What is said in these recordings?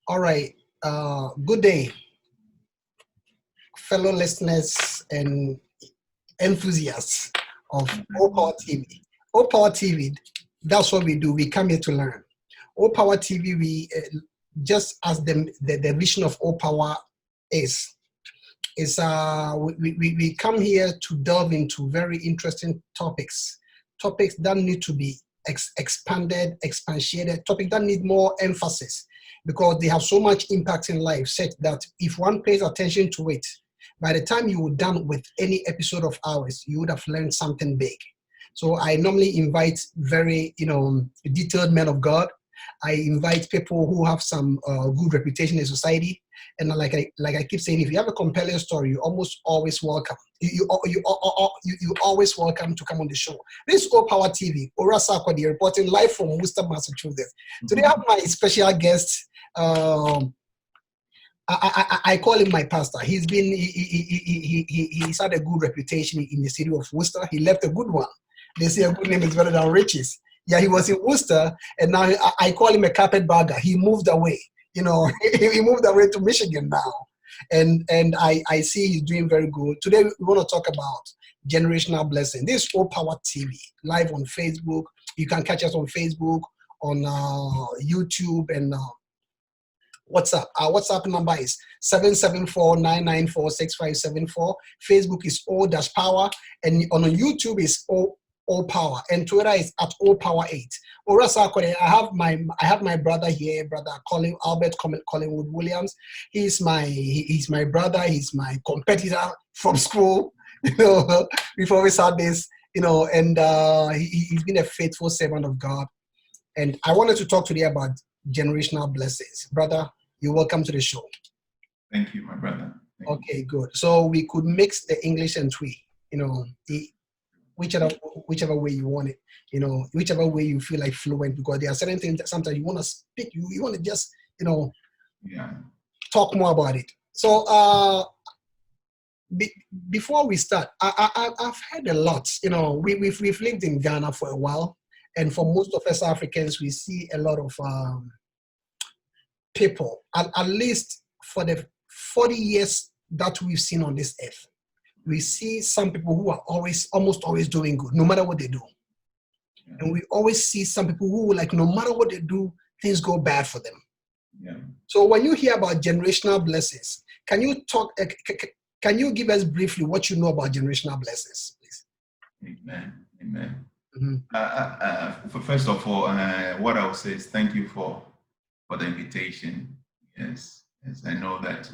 All right. Good day, fellow listeners and enthusiasts of O Power TV. O Power TV, that's what we do. We come here to learn. O Power TV, just as the vision of O Power is, we come here to delve into very interesting topics that need to be expanded, topics that need more emphasis because they have so much impact in life, such that if one pays attention to it, by the time you were done with any episode of ours, you would have learned something big. So I normally invite very, detailed men of God. I invite people who have some good reputation in society. And like I keep saying, if you have a compelling story, you're almost always welcome. You always welcome to come on the show. This is O Power TV. Ora Sakwadi reporting live from Worcester, Massachusetts. Today I have my special guest. I call him my pastor. He's had a good reputation in the city of Worcester. He left a good one. They say a good name is better than riches. Yeah, he was in Worcester, and now I call him a carpetbagger. He moved away. He moved away to Michigan now, and I see he's doing very good. Today we want to talk about generational blessing. This is O Power TV, live on Facebook. You can catch us on Facebook, on YouTube, and WhatsApp. Our WhatsApp number is 774-994-6574. Facebook is O-Power, and on YouTube is O Power, and Twitter is at O Power 8. I have my brother here, brother Albert Collingwood Williams. He's my brother. He's my competitor from school. We've always had this, and he's been a faithful servant of God. And I wanted to talk today about generational blessings. Brother, you're welcome to the show. Thank you, my brother. Okay, good. So we could mix the English and Twi, whichever way you want it, whichever way you feel like fluent, because there are certain things that sometimes you want to speak, you want to just, talk more about it. So before we start, I've heard a lot, we've lived in Ghana for a while, and for most of us Africans, we see a lot of people, at least for the 40 years that we've seen on this earth, we see some people who are almost always doing good, no matter what they do. Yeah. And we always see some people who, no matter what they do, things go bad for them. Yeah. So when you hear about generational blessings, can you give us briefly what you know about generational blessings, please? Amen. Mm-hmm. First of all, what I will say is thank you for the invitation. Yes, I know that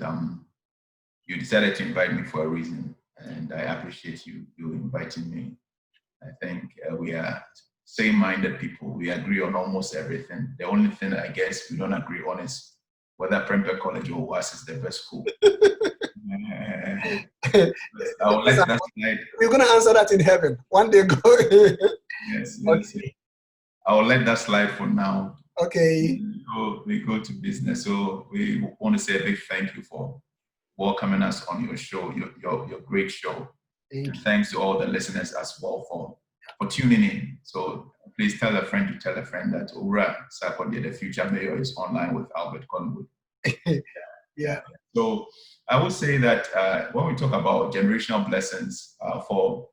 you decided to invite me for a reason, and I appreciate you inviting me. I think we are same-minded people. We agree on almost everything. The only thing I guess we don't agree on is whether Prempeh College or WAS is the best school. I'll let that slide. We're going to answer that in heaven. One day go. Yes. Okay. I'll let that slide for now. Okay. We go to business. So we want to say a big thank you for welcoming us on your show, your great show. And thanks to all the listeners as well for tuning in. So please tell a friend that Ora Sakwadi, the future mayor, is online with Albert Collingwood. Yeah. So I would say that when we talk about generational blessings, for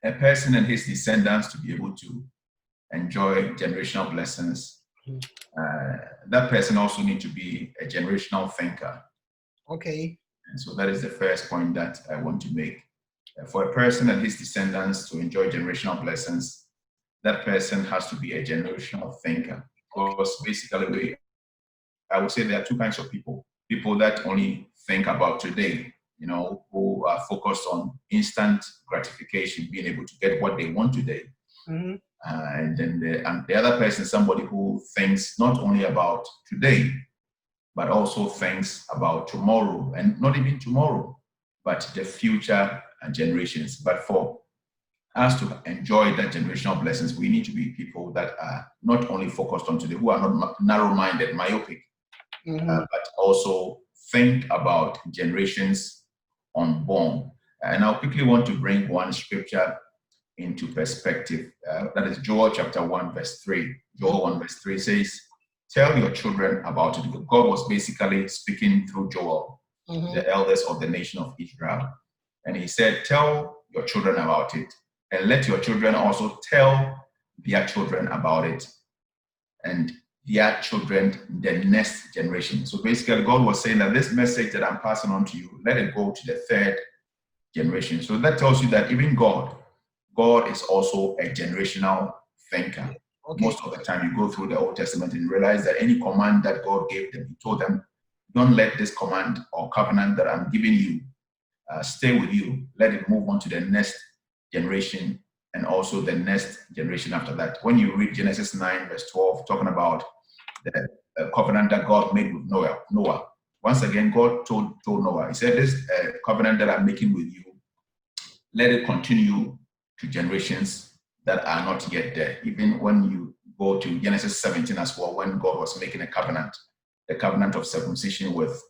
a person and his descendants to be able to enjoy generational blessings, that person also needs to be a generational thinker. Okay. And so that is the first point that I want to make. For a person and his descendants to enjoy generational blessings, that person has to be a generational thinker. Because basically, I would say there are two kinds of people. People that only think about today, who are focused on instant gratification, being able to get what they want today. Mm-hmm. And then the other person, somebody who thinks not only about today, but also thinks about tomorrow, and not even tomorrow, but the future generations. But for us to enjoy that generational blessings, we need to be people that are not only focused on today, who are not narrow-minded, myopic, but also think about generations unborn. And I'll quickly want to bring one scripture into perspective. That is Joel chapter 1, verse 3. Joel 1, verse 3 says, tell your children about it. God was basically speaking through Joel, the elders of the nation of Israel. And he said, tell your children about it, and let your children also tell their children about it, and their children, the next generation. So basically, God was saying that this message that I'm passing on to you, let it go to the third generation. So that tells you that even God is also a generational thinker. Okay. Most of the time, you go through the Old Testament and realize that any command that God gave them, he told them, don't let this command or covenant that I'm giving you stay with you. Let it move on to the next generation and also the next generation after that. When you read Genesis 9, verse 12, talking about the covenant that God made with Noah. Once again, God told Noah, he said, this covenant that I'm making with you, let it continue to generations that are not yet there. Even when you go to Genesis 17 as well, when God was making a covenant, the covenant of circumcision with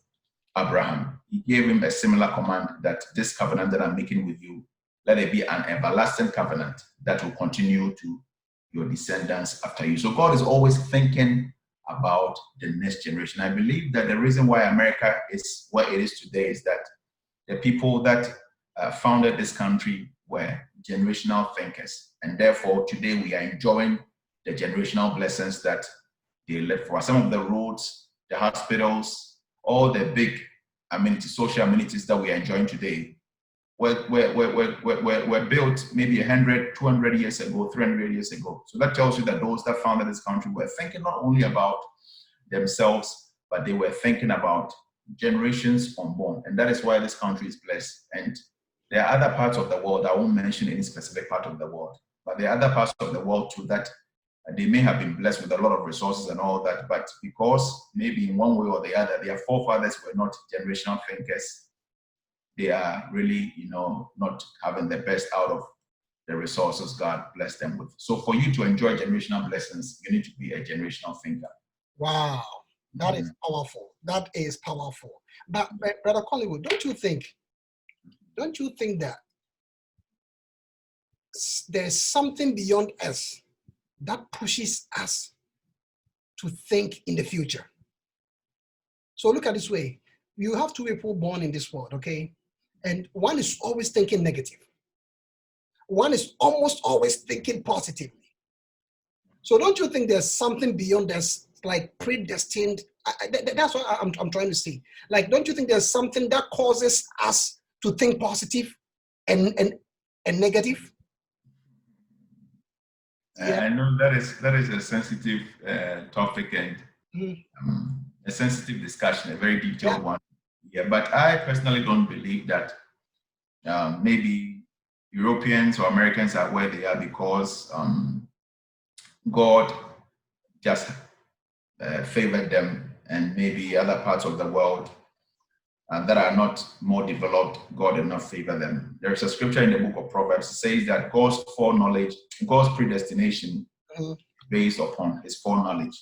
Abraham, he gave him a similar command that this covenant that I'm making with you, let it be an everlasting covenant that will continue to your descendants after you. So God is always thinking about the next generation. I believe that the reason why America is where it is today is that the people that founded this country were generational thinkers. And therefore, today we are enjoying the generational blessings that they left for us. Some of the roads, the hospitals, all the big amenities, social amenities that we are enjoying today were built maybe 100, 200 years ago, 300 years ago. So that tells you that those that founded this country were thinking not only about themselves, but they were thinking about generations unborn. And that is why this country is blessed. And there are other parts of the world, I won't mention any specific part of the world, but there are other parts of the world too that they may have been blessed with a lot of resources and all that, but because maybe in one way or the other, their forefathers were not generational thinkers, they are really, not having the best out of the resources God blessed them with. So for you to enjoy generational blessings, you need to be a generational thinker. Wow, that is powerful. That is powerful. But Brother Collingwood, don't you think that there's something beyond us that pushes us to think in the future? So look at this way. You have two people born in this world, okay? And one is always thinking negative. One is almost always thinking positively. So don't you think there's something beyond us, like predestined? That's what I'm trying to say. Like, don't you think there's something that causes us to think positive and negative? Yeah. I know that is a sensitive topic and a sensitive discussion, a very detailed one. Yeah, but I personally don't believe that maybe Europeans or Americans are where they are because God just favored them, and maybe other parts of the world that are not more developed, God did not favor them. There is a scripture in the book of Proverbs that says that God's foreknowledge, God's predestination based upon his foreknowledge.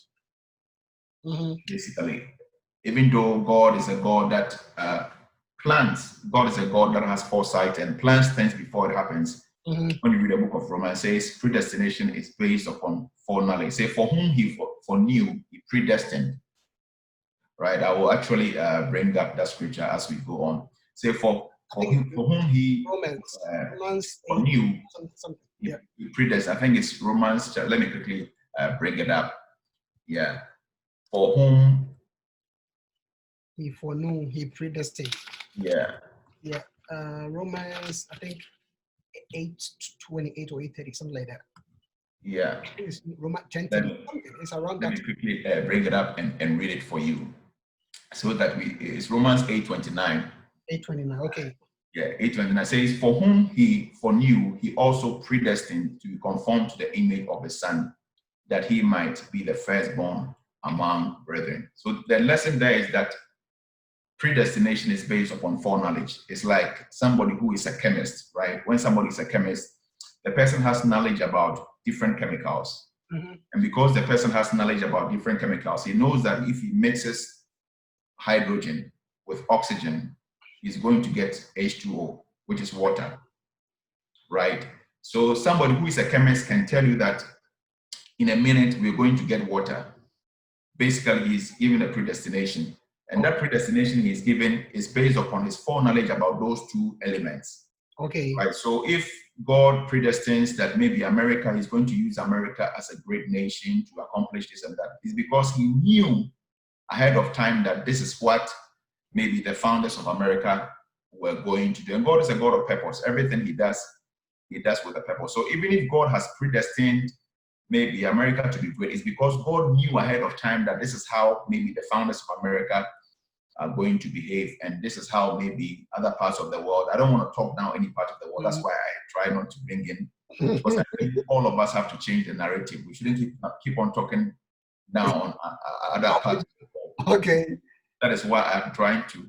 Basically, even though God is a God that plans, God is a God that has foresight and plans things before it happens. When you read the book of Romans, it says predestination is based upon foreknowledge. Say, for whom he foreknew, he predestined. Right? I will actually bring up that scripture as we go on. Say, for whom he foreknew, he predestined. I think it's Romans. Let me quickly bring it up. Yeah. For whom he foreknew, he predestined. Yeah. Yeah. Romans, I think 8:28 or 8:30, something like that. Yeah. It's Romans 10:30. It's around that. Let me quickly bring it up and read it for you. So that it's Romans 8:29. 8:29. Okay. Yeah, 8:29 says, for whom he foreknew, he also predestined to be conformed to the image of his son, that he might be the firstborn among brethren. So the lesson there is that predestination is based upon foreknowledge. It's like somebody who is a chemist, right? When somebody is a chemist, the person has knowledge about different chemicals. And because the person has knowledge about different chemicals, he knows that if he mixes hydrogen with oxygen, he's going to get H2O, which is water, right? So somebody who is a chemist can tell you that in a minute we're going to get water. basically he's given a predestination. And that predestination he's given is based upon his foreknowledge about those two elements. Okay. Right. So if God predestines that maybe America is going to use America as a great nation to accomplish this and that, it's because he knew ahead of time that this is what maybe the founders of America were going to do. And God is a God of purpose. Everything he does with a purpose. So even if God has predestined maybe America to be great, it's because God knew ahead of time that this is how maybe the founders of America are going to behave, and this is how maybe other parts of the world. I don't want to talk down any part of the world. That's why I try not to bring in, because I think all of us have to change the narrative. We shouldn't keep on talking down on other parts of the world. Okay. That is why I'm trying to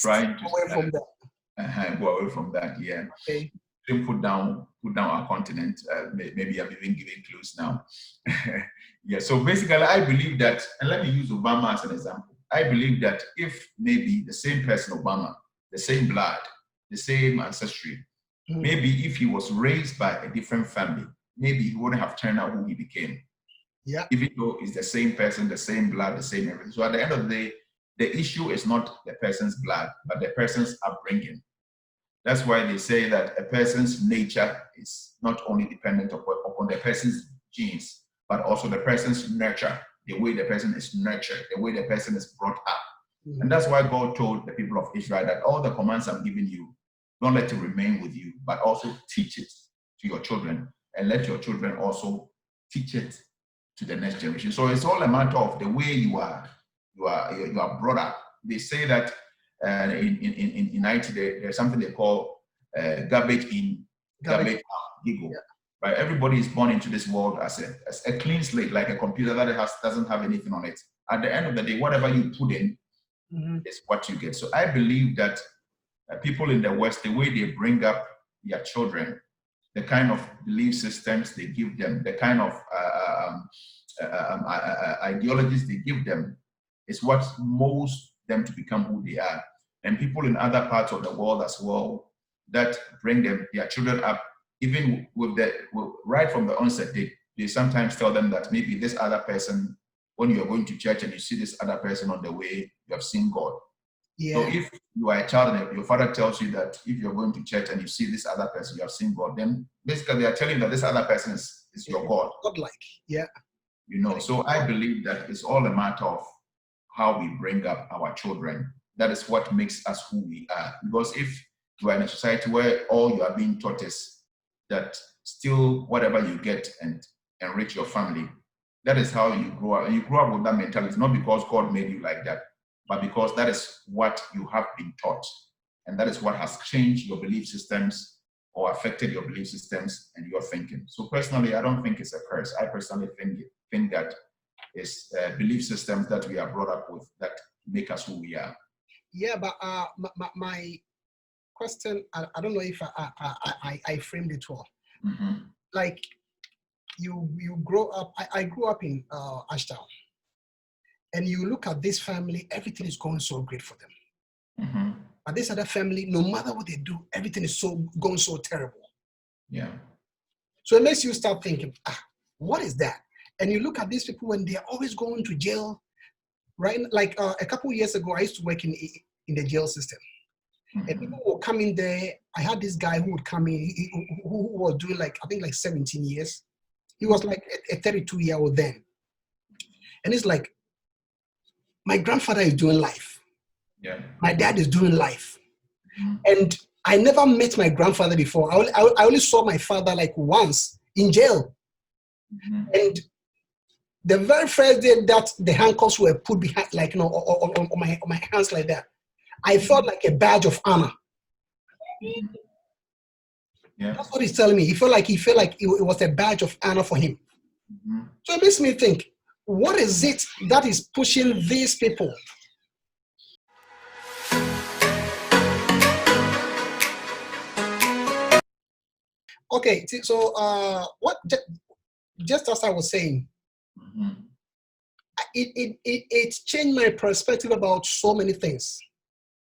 away from that. Go away from that. Yeah. Okay. Put down our continent. Maybe I'm even giving clues now. Yeah. So basically, I believe that, and let me use Obama as an example. I believe that if maybe the same person, Obama, the same blood, the same ancestry, maybe if he was raised by a different family, maybe he wouldn't have turned out who he became. Yeah. Even though it's the same person, the same blood, the same everything. So at the end of the day, the issue is not the person's blood, but the person's upbringing. That's why they say that a person's nature is not only dependent upon the person's genes, but also the person's nurture, the way the person is nurtured, the way the person is brought up. And that's why God told the people of Israel that all the commands I'm giving you, don't let it remain with you, but also teach it to your children, and let your children also teach it to the next generation. So it's all a matter of the way you are brought up. They say that in IT there's something they call garbage in, garbage out, giggle. Yeah. Right? Everybody is born into this world as a clean slate, like a computer that doesn't have anything on it. At the end of the day, whatever you put in is what you get. So I believe that people in the West, the way they bring up their children, the kind of belief systems they give them, the kind of ideologies they give them, is what molds them to become who they are. And people in other parts of the world as well, that bring their children up, even right from the onset, they sometimes tell them that maybe this other person, when you're going to church and you see this other person on the way, you have seen God. Yeah. So if you are a child and your father tells you that if you're going to church and you see this other person, you have seen God, then basically they are telling you that this other person is your God. God-like, yeah. So I believe that it's all a matter of how we bring up our children. That is what makes us who we are. Because if you are in a society where all you are being taught is that still whatever you get and enrich your family, that is how you grow up. And you grow up with that mentality, not because God made you like that, but because that is what you have been taught. And that is what has changed your belief systems or affected your belief systems and your thinking. So personally, I don't think it's a curse. I personally think that it's belief systems that we are brought up with that make us who we are. Yeah, but my question, I don't know if I framed it well. Like you grow up, I grew up in Ashtown, and you look at this family, everything is going so great for them. But this other family, no matter what they do, everything is going so terrible. Yeah. So it makes you start thinking, what is that? And you look at these people when they're always going to jail, right? Like a couple of years ago, I used to work in the jail system. And people would come in there. I had this guy who would come in, who was doing like 17 years. He was like a 32-year-old then. And it's like, my grandfather is doing life. Yeah. My dad is doing life. And I never met my grandfather before. I only saw my father like once in jail. And the very first day that the handcuffs were put behind, like, on my hands like that, I felt like a badge of honor. Yeah. That's what he's telling me. He felt like it was a badge of honor for him. So it makes me think, what is it that is pushing these people? Okay, so what? Just as I was saying, it changed my perspective about so many things.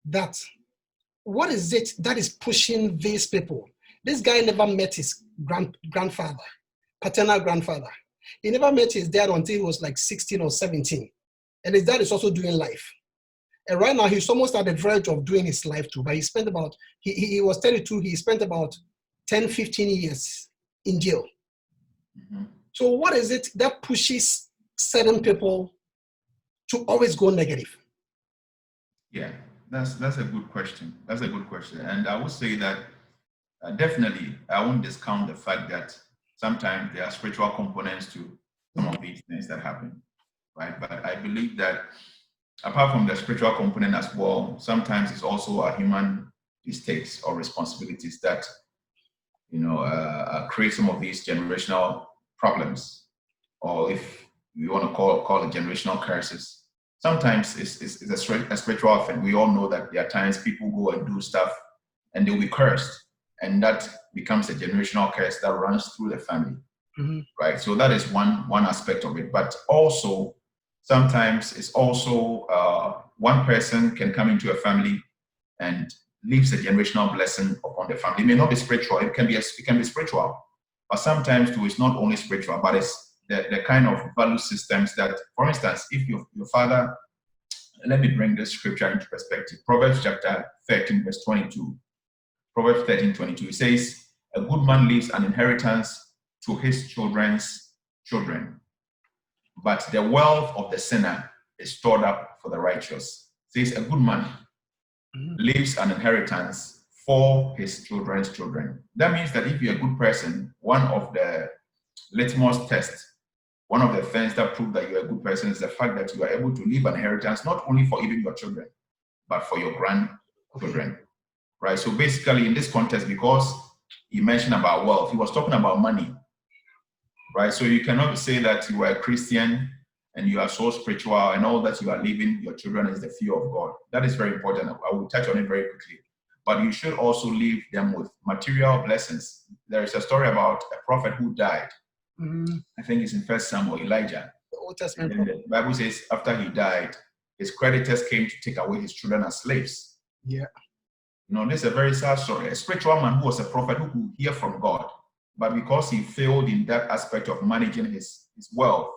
That what is it that is pushing these people? This guy never met his grandfather, paternal grandfather. He never met his dad until he was like 16 or 17. And his dad is also doing life. And right now, he's almost at the verge of doing his life too. But he spent about, he was 32, he spent about 10, 15 years in jail. Mm-hmm. So what is it that pushes certain people to always go negative? Yeah, that's a good question. That's a good question. And I would say that definitely, I won't discount the fact that sometimes there are spiritual components to some of these things that happen, right? But I believe that apart from the spiritual component as well, sometimes it's also a human mistakes or responsibilities that create some of these generational problems, or if you want to call it generational curses. Sometimes it's a spiritual thing. We all know that there are times people go and do stuff and they'll be cursed, and that becomes a generational curse that runs through the family, right? So that is one aspect of it. But also sometimes it's also one person can come into a family and leaves a generational blessing upon the family. It may not be spiritual. It can be spiritual, but sometimes too it's not only spiritual, but it's the kind of value systems that, for instance, if your father, let me bring this scripture into perspective. Proverbs chapter 13, verse 22. Proverbs 13:22. It says, "A good man leaves an inheritance to his children's children, but the wealth of the sinner is stored up for the righteous." It says, a good man leaves an inheritance for his children's children. That means that if you're a good person, one of the litmus tests, one of the things that prove that you're a good person is the fact that you are able to leave an inheritance not only for even your children, but for your grandchildren, right? So basically in this context, because he mentioned about wealth, he was talking about money, right? So you cannot say that you are a Christian and you are so spiritual and all that you are leaving your children is the fear of God. That is very important. I will touch on it very quickly. But you should also leave them with material blessings. There is a story about a prophet who died. I think it's in 1 Samuel, Elijah. The Old Testament. And the Bible says after he died, his creditors came to take away his children as slaves. Yeah. This is a very sad story. A spiritual man who was a prophet who could hear from God, but because he failed in that aspect of managing his wealth,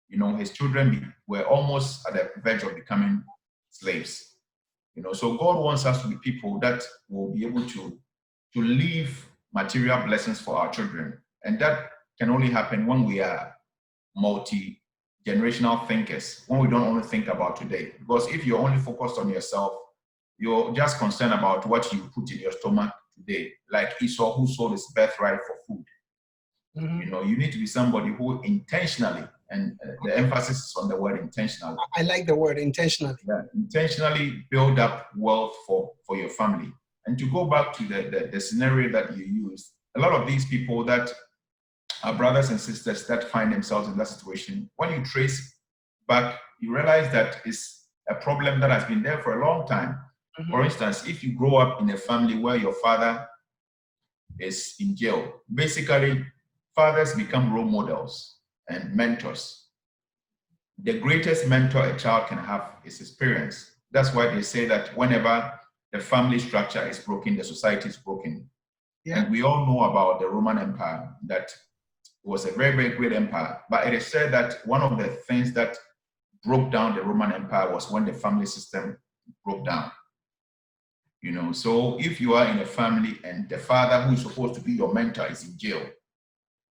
his children were almost at the verge of becoming slaves. So God wants us to be people that will be able to leave material blessings for our children. And that can only happen when we are multi-generational thinkers, when we don't only think about today. Because if you're only focused on yourself, you're just concerned about what you put in your stomach today, like Esau who sold his birthright for food. You need to be somebody who intentionally, and the emphasis is on the word intentionally. I like the word intentionally. Yeah, intentionally build up wealth for your family. And to go back to the scenario that you used, a lot of these people that are brothers and sisters that find themselves in that situation, when you trace back, you realize that it's a problem that has been there for a long time. For instance, if you grow up in a family where your father is in jail, basically fathers become role models and mentors. The greatest mentor a child can have is his parents. That's why they say that whenever the family structure is broken, the society is broken. Yeah. And we all know about the Roman Empire, that was a very, very great empire. But it is said that one of the things that broke down the Roman Empire was when the family system broke down. So if you are in a family and the father who is supposed to be your mentor is in jail,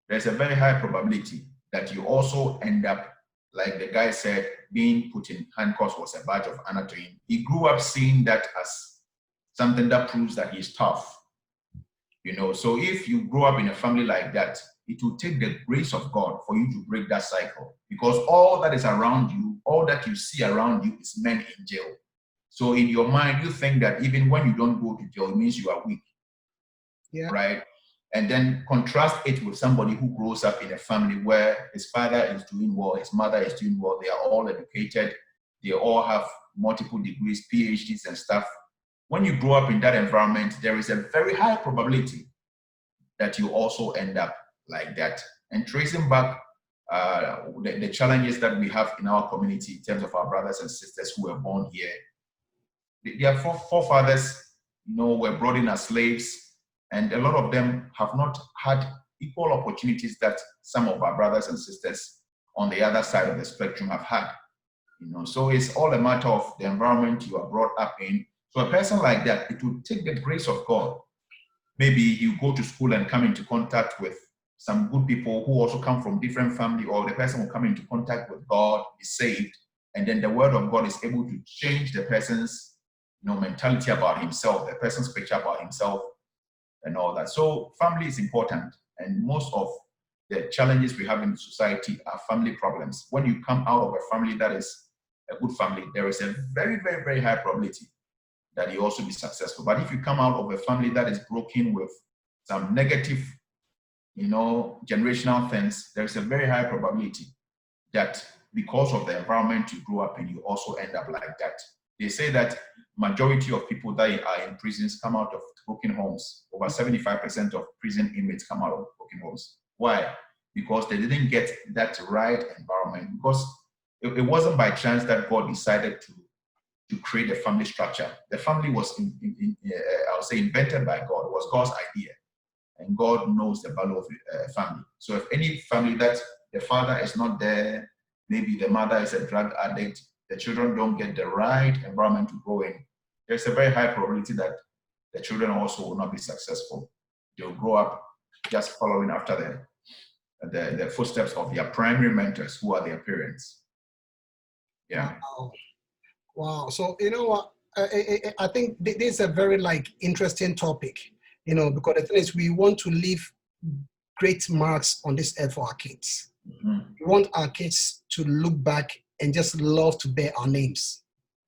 there's a very high probability that you also end up, like the guy said, being put in handcuffs was a badge of honor to him. He grew up seeing that as something that proves that he's tough. So if you grow up in a family like that, it will take the grace of God for you to break that cycle, because all that is around you, all that you see around you is men in jail. So in your mind, you think that even when you don't go to jail, it means you are weak. Yeah. Right? And then contrast it with somebody who grows up in a family where his father is doing well, his mother is doing well, they are all educated, they all have multiple degrees, PhDs and stuff. When you grow up in that environment, there is a very high probability that you also end up like that. And tracing back the challenges that we have in our community in terms of our brothers and sisters who were born here, their forefathers, were brought in as slaves, and a lot of them have not had equal opportunities that some of our brothers and sisters on the other side of the spectrum have had. So it's all a matter of the environment you are brought up in. So a person like that, it will take the grace of God. Maybe you go to school and come into contact with some good people who also come from different family, or the person will come into contact with God, be saved, and then the word of God is able to change the person's mentality about himself, the person's picture about himself, and all that. So family is important, and most of the challenges we have in society are family problems. When you come out of a family that is a good family, there is a very, very, very high probability that you also be successful. But if you come out of a family that is broken with some negative, generational things, there's a very high probability that because of the environment you grew up in, you also end up like that. They say that majority of people that are in prisons come out of broken homes. Over 75% of prison inmates come out of broken homes. Why? Because they didn't get that right environment. Because it wasn't by chance that God decided to create a family structure. The family was, I would say, invented by God. It was God's idea. And God knows the value of family. So if any family that the father is not there, maybe the mother is a drug addict, the children don't get the right environment to grow in, there's a very high probability that the children also will not be successful. They'll grow up just following after the footsteps of their primary mentors, who are their parents. Yeah. Wow. So you know what? I think this is a very interesting topic. Because the thing is, we want to leave great marks on this earth for our kids. Mm-hmm. We want our kids to look back and just love to bear our names.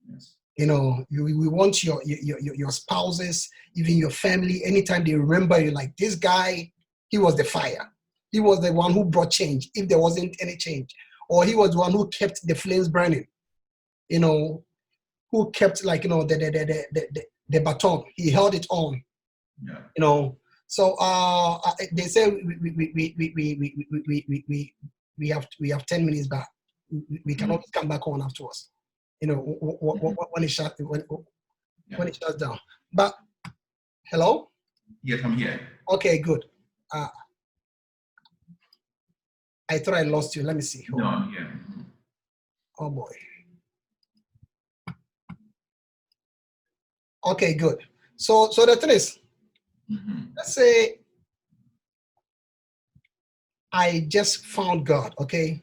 Yes. We want your spouses, even your family, anytime they remember you, like, this guy, he was the fire. He was the one who brought change if there wasn't any change. Or he was the one who kept the flames burning. Who kept the baton. He held it on. Yeah. So they say we have 10 minutes back. We can always come back on afterwards. When it shuts down. But hello? Yes, I'm here. Okay, good. I thought I lost you. Let me see. No, I'm here. Oh boy. Okay, good. So the thing is, let's say I just found God, okay?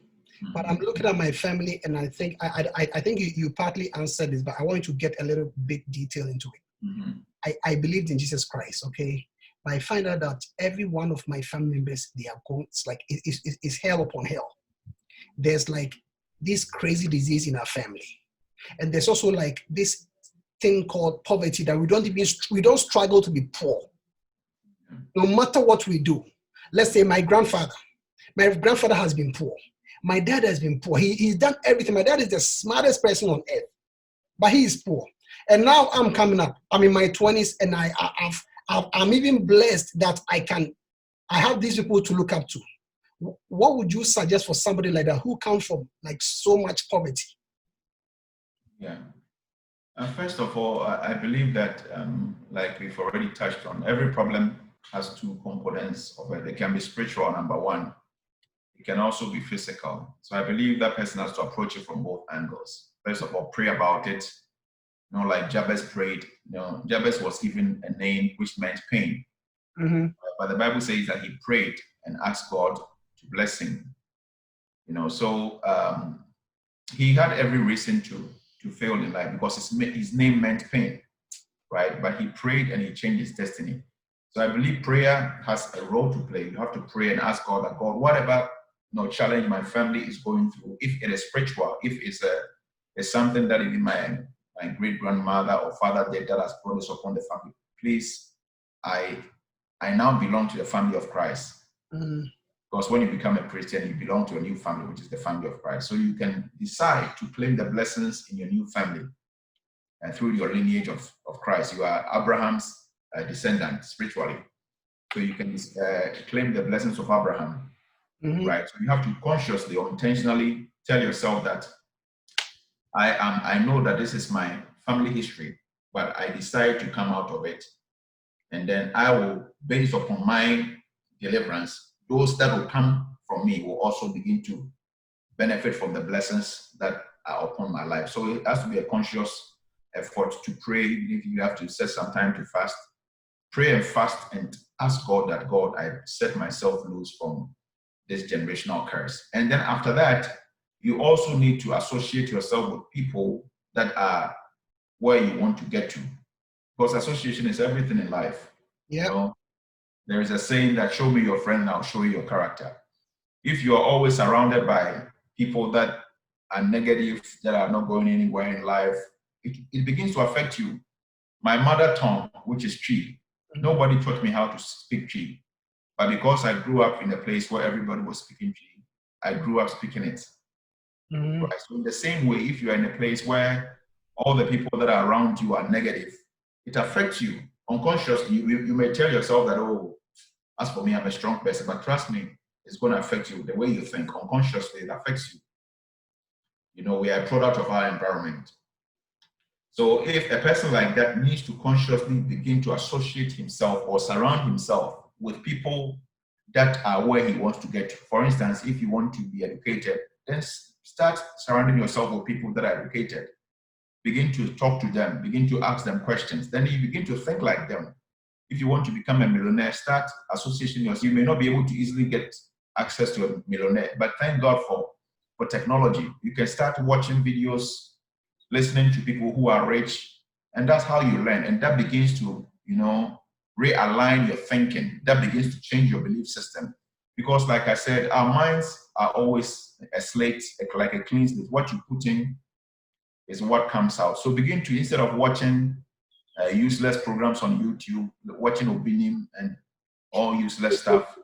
But I'm looking at my family, and I think I think you partly answered this, but I want you to get a little bit detail into it. I believed in Jesus Christ, okay? But I find out that every one of my family members, they are going, it's hell upon hell. There's this crazy disease in our family. And there's also this thing called poverty, that we don't struggle to be poor. No matter what we do. Let's say my grandfather has been poor. My dad has been poor. He's done everything. My dad is the smartest person on earth, but he is poor. And now I'm coming up. I'm in my 20s, and I'm even blessed that I have these people to look up to. What would you suggest for somebody like that who comes from so much poverty? Yeah. First of all, I believe that, like we've already touched on, every problem has two components of it. It can be spiritual, number one. It can also be physical. So I believe that person has to approach it from both angles. First of all, pray about it. Like Jabez prayed. Jabez was given a name which meant pain. But the Bible says that he prayed and asked God to bless him. So he had every reason to fail in life, because his name meant pain, right? But he prayed and he changed his destiny. So I believe prayer has a role to play. You have to pray and ask God that, God, whatever challenge my family is going through, if it is spiritual, if it's something that even my great grandmother or father did that has brought this upon the family, please, I now belong to the family of Christ. Because when you become a Christian, you belong to a new family, which is the family of Christ. So you can decide to claim the blessings in your new family and through your lineage of Christ. You are Abraham's descendant spiritually. So you can claim the blessings of Abraham, right? So you have to consciously or intentionally tell yourself that I know that this is my family history, but I decide to come out of it. And then I will, based upon my deliverance, those that will come from me will also begin to benefit from the blessings that are upon my life. So it has to be a conscious effort to pray. If you have to set some time to fast, pray and fast and ask God that, God, I set myself loose from this generational curse. And then after that, you also need to associate yourself with people that are where you want to get to. Because association is everything in life. Yeah. You know, there is a saying that show me your friend and I'll show you your character. If you are always surrounded by people that are negative, that are not going anywhere in life, it begins to affect you. My mother tongue, which is Twi, nobody taught me how to speak Twi. But because I grew up in a place where everybody was speaking Twi, I grew up speaking it. Right? So in the same way, if you are in a place where all the people that are around you are negative, it affects you unconsciously. You may tell yourself that, oh, as for me, I'm a strong person, but trust me, it's going to affect you the way you think. Unconsciously, it affects you. You know, we are a product of our environment. So if a person like that needs to consciously begin to associate himself or surround himself with people that are where he wants to get to. For instance, if you want to be educated, then start surrounding yourself with people that are educated. Begin to talk to them, begin to ask them questions. Then you begin to think like them. If you want to become a millionaire, start associating yourself. You may not be able to easily get access to a millionaire, but thank God for technology. You can start watching videos, listening to people who are rich, and that's how you learn. And that begins to, you know, realign your thinking. That begins to change your belief system. Because like I said, our minds are always a slate, like a clean slate. What you put in is what comes out. So begin to, instead of watching useless programs on YouTube, watching Obinim and all useless stuff,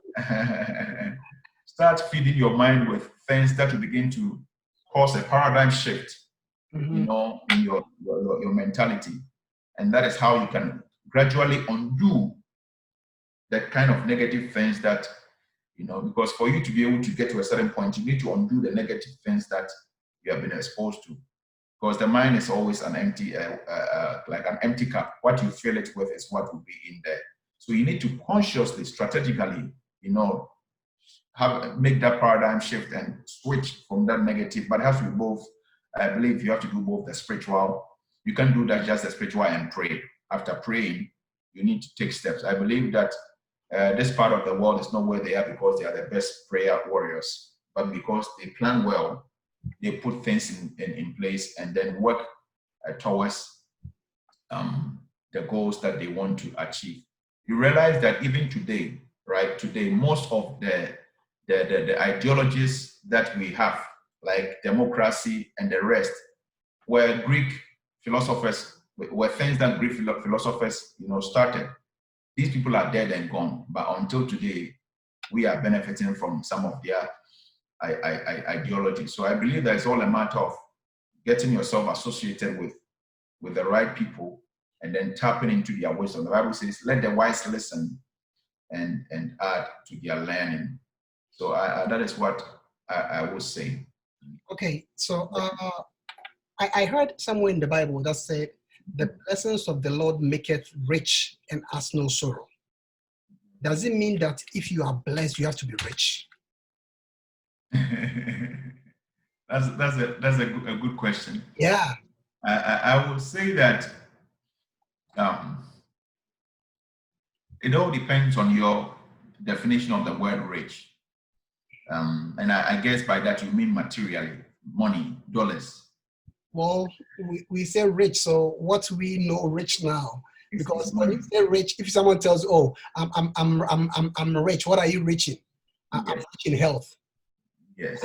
start feeding your mind with things that will begin to cause a paradigm shift, you know, in your mentality. And that is how you can gradually undo that kind of negative things that, you know, because for you to be able to get to a certain point, you need to undo the negative things that you have been exposed to. Because the mind is always an empty, like an empty cup. What you fill it with is what will be in there. So you need to consciously, strategically, you know, make that paradigm shift and switch from that negative. But it has to be both. I believe you have to do both the spiritual. You can't do that just the spiritual and pray. After praying, you need to take steps. I believe that this part of the world is not where they are because they are the best prayer warriors, but because they plan well. They put things in place and then work towards the goals that they want to achieve. You realize that even today, right? Today, most of the ideologies that we have, like democracy and the rest, were Greek philosophers, were things that Greek philosophers, you know, started. These people are dead and gone, but until today, we are benefiting from some of their ideology. So I believe that it's all a matter of getting yourself associated with the right people and then tapping into their wisdom. The Bible says, let the wise listen and add to their learning. So that is what I would say. Okay, so I heard somewhere in the Bible that said, the blessings of the Lord maketh rich and has no sorrow. Does it mean that if you are blessed, you have to be rich? That's a good question. Yeah. I would say that it all depends on your definition of the word rich. And I guess by that you mean materially, money, dollars. Well, we say rich, so what we know rich now? Because when you say rich, if someone tells, "Oh, I'm rich," what are you rich in? I'm rich in health. Yes.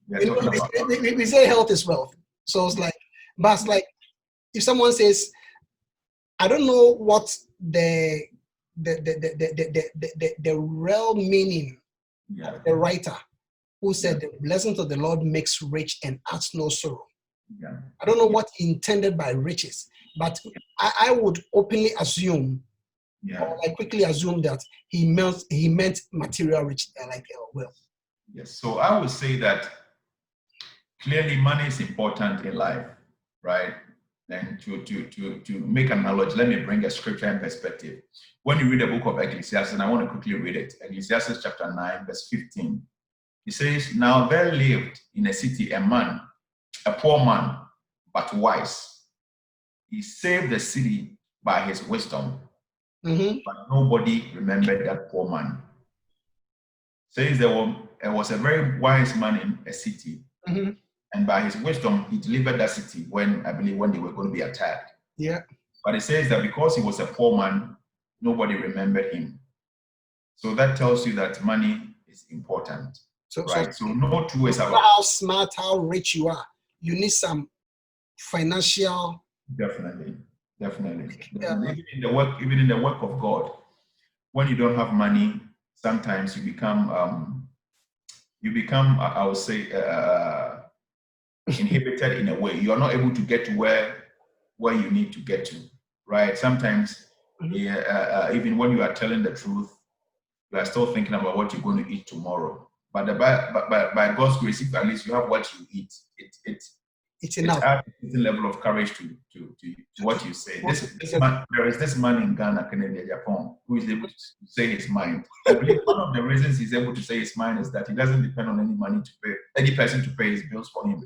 We say health is wealth. So it's like, but it's like if someone says, I don't know what the real meaning of the writer who said the blessings of the Lord makes rich and adds no sorrow. I don't know what he intended by riches, but I would openly assume, or I quickly assume that he meant material rich, like wealth. Yes. So I would say that clearly money is important in life, right? And to make an analogy, let me bring a scripture in perspective. When you read the book of Ecclesiastes, and I want to quickly read it, Ecclesiastes chapter 9, verse 15. It says, now there lived in a city a man, a poor man, but wise. He saved the city by his wisdom, but nobody remembered that poor man. Says there was a very wise man in a city, and by his wisdom, he delivered that city when, I believe, when they were going to be attacked. Yeah. But it says that because he was a poor man, nobody remembered him. So that tells you that money is important, right? So no two ways about how smart, how rich you are. You need some financial. Definitely. Yeah. Even in the work of God, when you don't have money, sometimes you become, I would say, inhibited in a way. You are not able to get to where you need to get to, right? Sometimes, even when you are telling the truth, you are still thinking about what you're going to eat tomorrow. But by God's grace, if at least you have what you eat, it's enough. It adds a certain level of courage to what you say. There is this man in Ghana, Kennedy Japan, who is able to say his mind. I believe one of the reasons he's able to say his mind is that he doesn't depend on any person to pay his bills for him.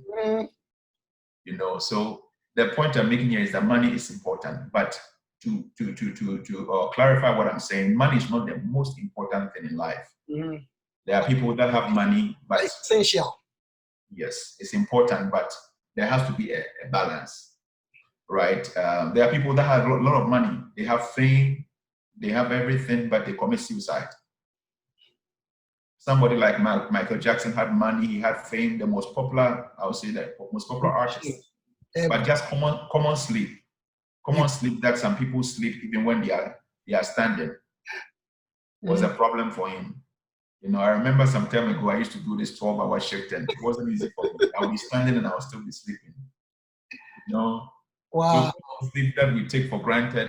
You know, so the point I'm making here is that money is important, but to clarify what I'm saying, money is not the most important thing in life. There are people that have money, but it's essential. Yes, it's important, but there has to be a balance, right? There are people that have a lot of money. They have fame, they have everything, but they commit suicide. Somebody like Michael Jackson had money, he had fame, the most popular, I would say that most popular artist, but just common sleep. Sleep that some people sleep even when they are standing was a problem for him. You know, I remember some time ago, I used to do this 12-hour shift, and it wasn't easy for me. I would be standing and I would still be sleeping. You know, wow. So sleep that we take for granted